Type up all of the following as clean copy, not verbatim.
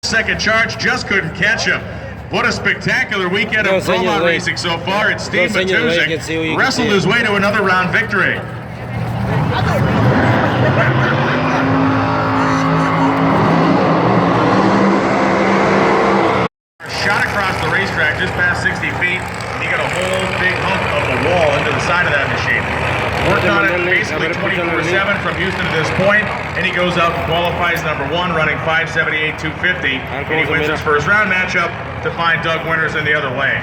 Second charge, just couldn't catch him. What a spectacular weekend of pro mod racing so far. It's Steve Matuzik wrestled his way to another round victory. Shot across the racetrack just past 60 feet, and he got a whole big hump of the wall into the side of that machine. Worked on it basically 24/7 from Houston to this point, and he goes out and qualifies number 1, running 5:78 250, and he wins his first round matchup to find Doug Winters in the other lane.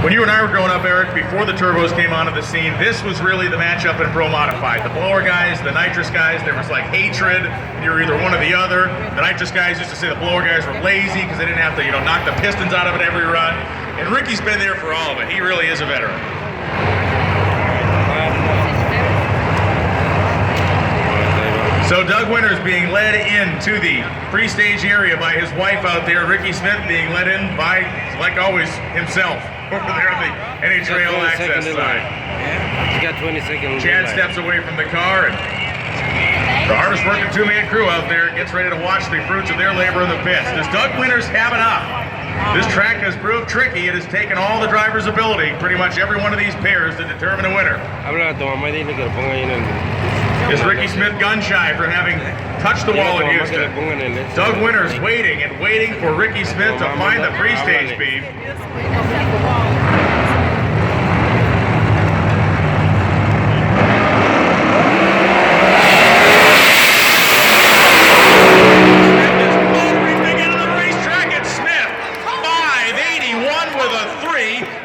When you and I were growing up, Eric, before the turbos came onto the scene, this was really the matchup in Pro Modified. The blower guys, the nitrous guys, there was like hatred. You were either one or the other. The nitrous guys used to say the blower guys were lazy because they didn't have to, knock the pistons out of it every run. And Ricky's been there for all of it. He really is a veteran. So Doug Winters being led into the pre-stage area by his wife out there. Ricky Smith being led in by, like always, himself over there on the NHRA All Access side. He got 20 seconds. Chad steps away from the car, and the hardest working two-man crew out there gets ready to watch the fruits of their labor in the pits. Does Doug Winters have enough? This track has proved tricky. It has taken all the driver's ability, pretty much every one of these pairs, to determine a winner. Is Ricky Smith gun shy for having touched the wall in Houston? Doug Winters waiting and waiting for Ricky Smith to find the pre-stage beef.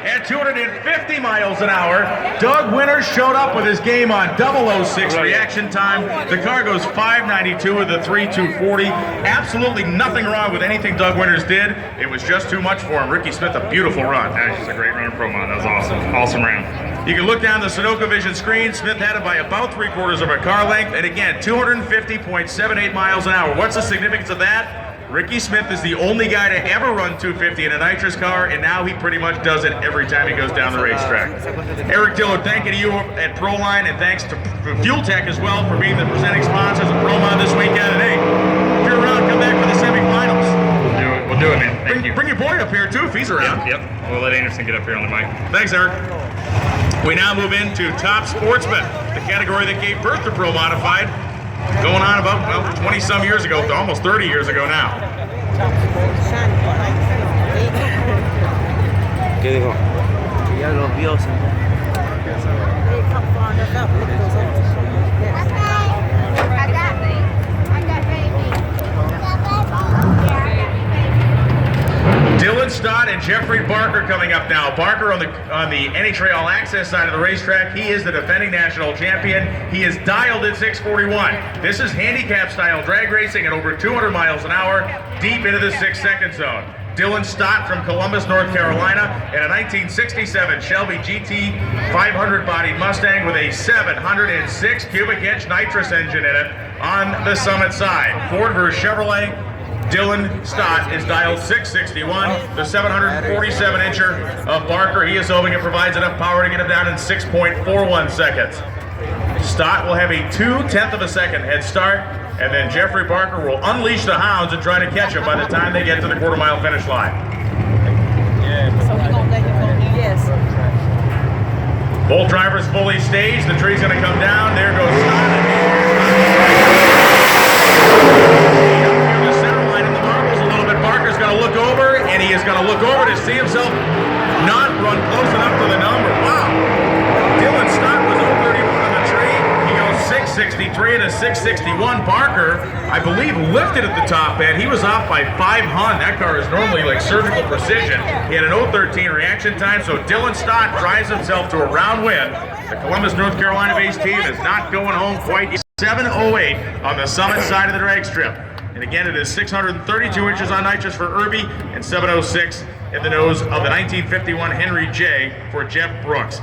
At 250 miles an hour, Doug Winters showed up with his game on 006 reaction time. The car goes 592 with a 3.240. Absolutely nothing wrong with anything Doug Winters did. It was just too much for him. Ricky Smith, a beautiful run. That was just a great run in Pro Mod. That was awesome. Awesome round. You can look down the Sunoco Vision screen. Smith had it by about 3/4 of a car length. And again, 250.78 miles an hour. What's the significance of that? Ricky Smith is the only guy to ever run 250 in a nitrous car, and now he pretty much does it every time he goes down the racetrack. Eric Dillard, thank you to you at Proline, and thanks to Fuel Tech as well for being the presenting sponsors of Pro Mod this weekend. And hey, if you're around, come back for the semifinals. We'll do it, man. Thank you. Bring your boy up here too if he's around. Yep. We'll let Anderson get up here on the mic. Thanks, Eric. We now move into Top Sportsman, the category that gave birth to Pro Modified. Going on about, 20-some years ago, almost 30 years ago now. ¿Qué dijo? Ya los vio. Dylan Stott and Jeffrey Barker coming up now. Barker on the NHRA All Access side of the racetrack. He is the defending national champion. He is dialed at 641. This is handicap style drag racing at over 200 miles an hour, deep into the 6-second zone. Dylan Stott from Columbus, North Carolina, in a 1967 Shelby GT 500 bodied Mustang with a 706 cubic inch nitrous engine in it on the Summit side. Ford versus Chevrolet. Dylan Stott is dialed 661, the 747-incher of Barker. He is hoping it provides enough power to get him down in 6.41 seconds. Stott will have a 2/10 of a second head start, and then Jeffrey Barker will unleash the hounds and try to catch him by the time they get to the quarter-mile finish line. So he gonna let him go? Yes. Both drivers fully staged. The tree's going to come down. There goes Stott. Barker's going to look over, and he is going to look over to see himself not run close enough to the number. Wow. Dylan Stott was 031 on the tree. He goes 663 and a 661. Barker, I believe, lifted at the top end. He was off by 5 hun. That car is normally like surgical precision. He had an 013 reaction time, so Dylan Stott drives himself to a round win. The Columbus, North Carolina-based team is not going home quite yet. 708 on the Summit side of the drag strip. And again, it is 632 inches on nitrous for Irby and 706 in the nose of the 1951 Henry J for Jeff Brooks.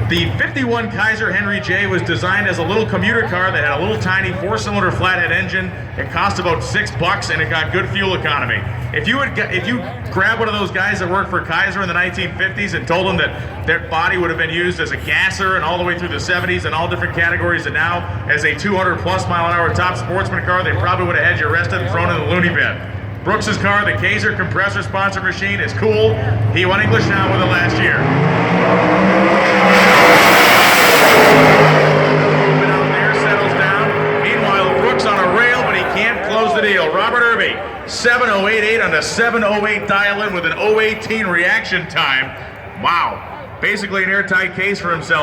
The 51 Kaiser Henry J was designed as a little commuter car that had a little tiny 4-cylinder flathead engine. It cost about $6 and it got good fuel economy. If you grabbed one of those guys that worked for Kaiser in the 1950s and told them that their body would have been used as a gasser and all the way through the 70s and all different categories, and now as a 200 plus mile an hour top sportsman car, they probably would have had you arrested and thrown in the loony bin. Brooks's car, the Kaiser compressor sponsor machine, is cool. He won English Now with it last year. Out there settles down. Meanwhile, Brooks on a rail, but he can't close the deal. Robert Irby, 7:08.8 on the 7:08 dial-in with an 0:18 reaction time. Wow. Basically an airtight case for himself.